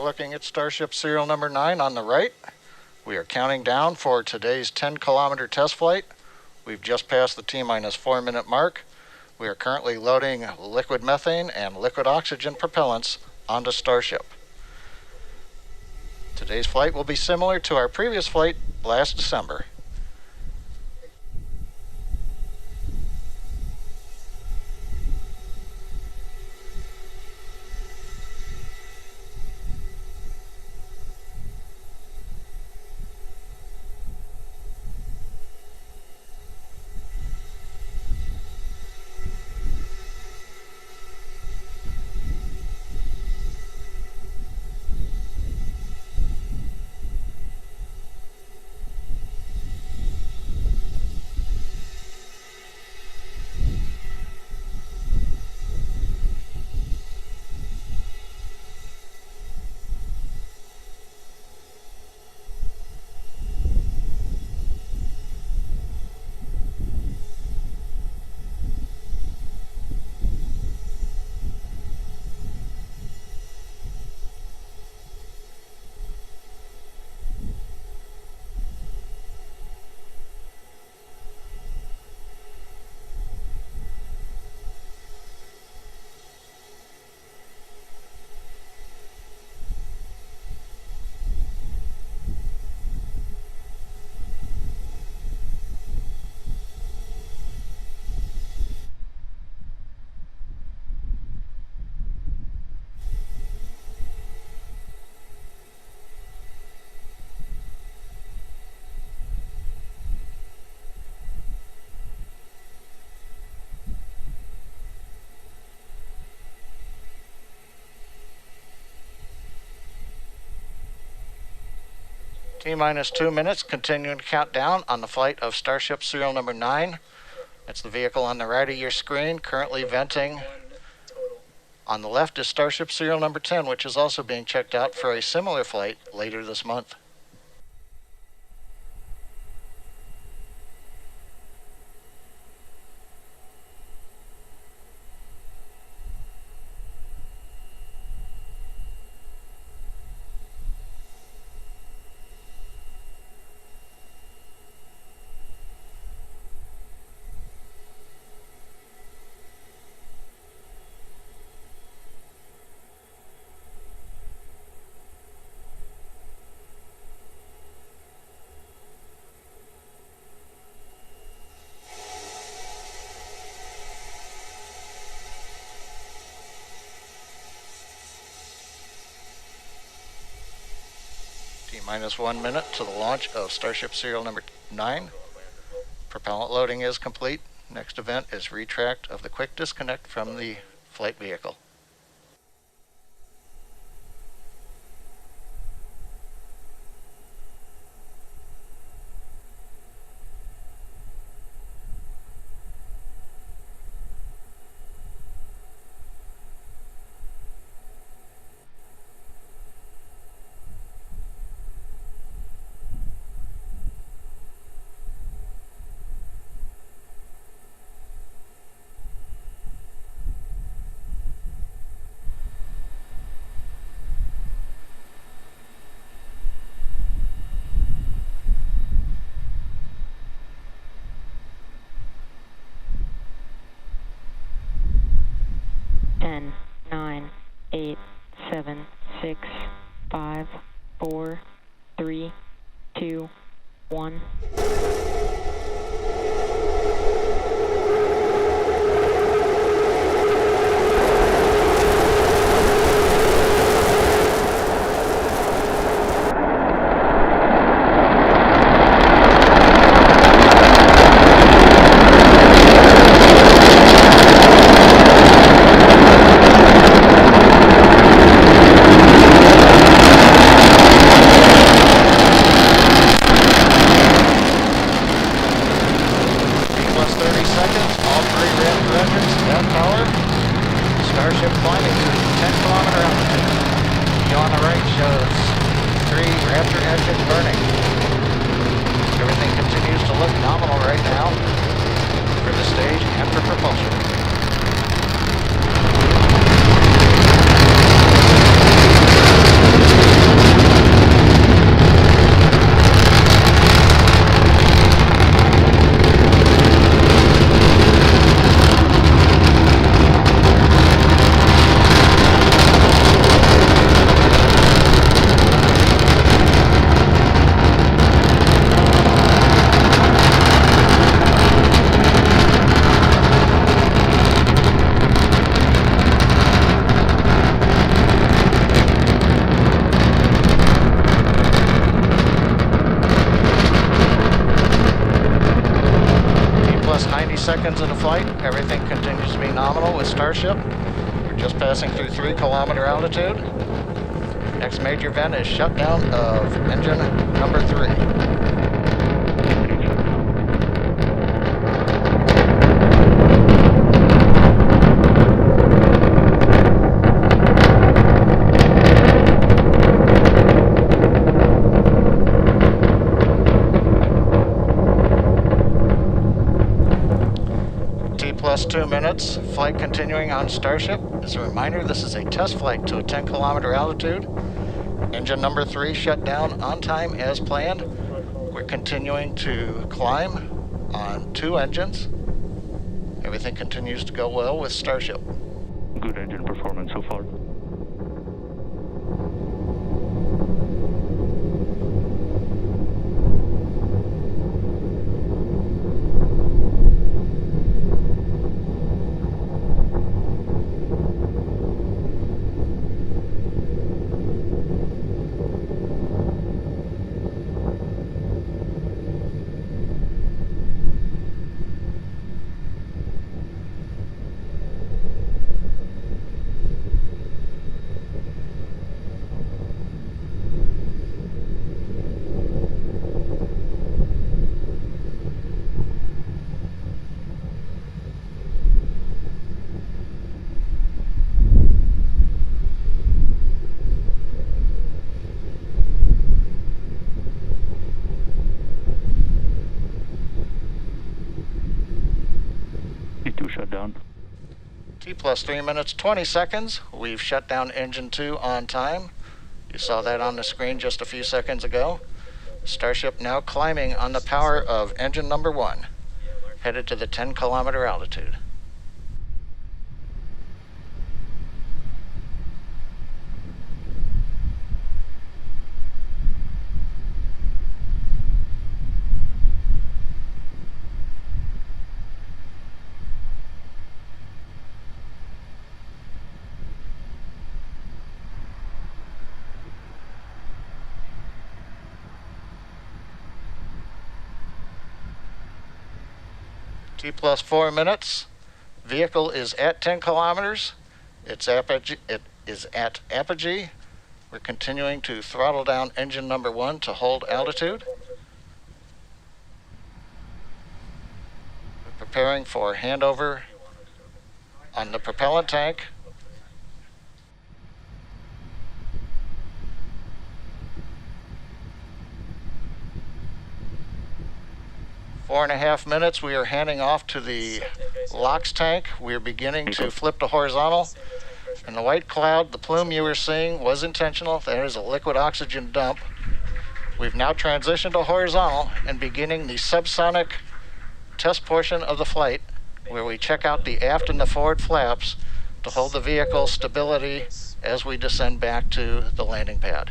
looking at Starship serial number 9 on the right. We are counting down for today's 10-kilometer test flight. We've just passed the T-minus 4-minute mark. We are currently loading liquid methane and liquid oxygen propellants onto Starship. Today's flight will be similar to our previous flight last December. T-minus 2 minutes, continuing to count down on the flight of Starship serial number 9. That's the vehicle on the right of your screen, currently venting. On the left is Starship serial number 10, which is also being checked out for a similar flight later this month. T-minus 1 minute to the launch of Starship serial number 9. Propellant loading is complete. Next event is retract of the quick disconnect from the flight vehicle. Ten, 9, 8, 7, 6, 5, 4, 3, 2, 1. Starship climbing to 10-kilometer altitude. View on the right shows 3 Raptor engines burning. Everything continues to look nominal right now for the stage and for propulsion. flight. Everything continues to be nominal with Starship. We're just passing through 3-kilometer altitude. Next major event is shutdown of engine number 3. Plus 2 minutes, flight continuing on Starship. As a reminder, this is a test flight to a 10-kilometer altitude. Engine number 3 shut down on time as planned. We're continuing to climb on 2 engines. Everything continues to go well with Starship. Good engine performance so far. Shut down. T plus 3 minutes, 20 seconds. We've shut down engine 2 on time. You saw that on the screen just a few seconds ago. Starship now climbing on the power of engine number 1, headed to the 10-kilometer altitude. T plus 4 minutes. Vehicle is at 10 kilometers. It is at apogee. We're continuing to throttle down engine number 1 to hold altitude. We're preparing for handover on the propellant tank. Four and a half minutes, we are handing off to the LOX tank. We are beginning to flip to horizontal. And the white cloud, the plume you were seeing was intentional. That is a liquid oxygen dump. We've now transitioned to horizontal and beginning the subsonic test portion of the flight, where we check out the aft and the forward flaps to hold the vehicle stability as we descend back to the landing pad.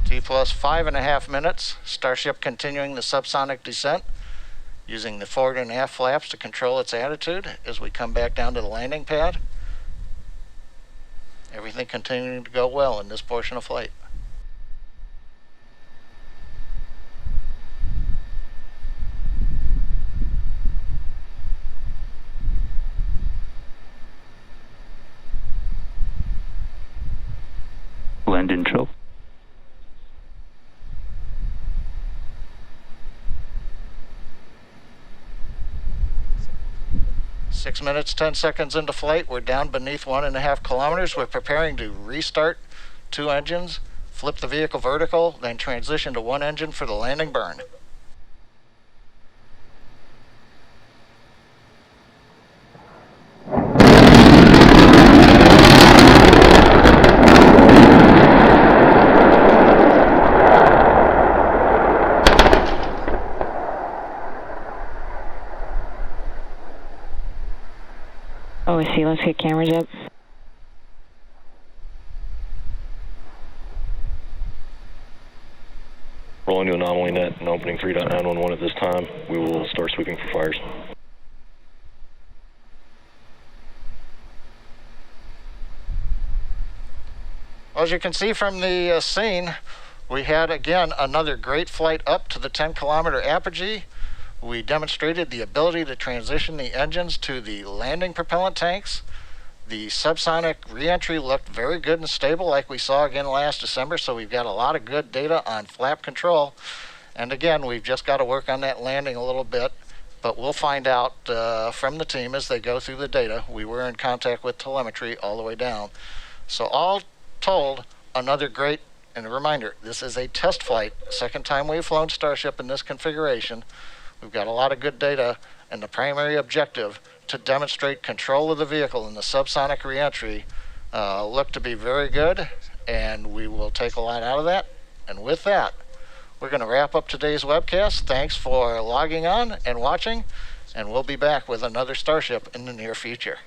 T plus 5.5 minutes. Starship continuing the subsonic descent, using the forward and aft flaps to control its attitude as we come back down to the landing pad. Everything continuing to go well in this portion of flight. Land intro. 6 minutes, 10 seconds into flight. We're down beneath 1.5 kilometers. We're preparing to restart 2 engines, flip the vehicle vertical, then transition to 1 engine for the landing burn. OSC, let's get cameras up. Rolling to anomaly net and opening 3.911 at this time. We will start sweeping for fires. As you can see from the scene, we had again another great flight up to the 10-kilometer apogee. We demonstrated the ability to transition the engines to the landing propellant tanks. The subsonic reentry looked very good and stable like we saw again last December, so we've got a lot of good data on flap control. And again, we've just got to work on that landing a little bit, but we'll find out from the team as they go through the data. We were in contact with telemetry all the way down. So all told, another great, and a reminder, this is a test flight, second time we've flown Starship in this configuration. We've got a lot of good data, and the primary objective to demonstrate control of the vehicle in the subsonic reentry look to be very good, and we will take a lot out of that. And with that, we're going to wrap up today's webcast. Thanks for logging on and watching, and we'll be back with another Starship in the near future.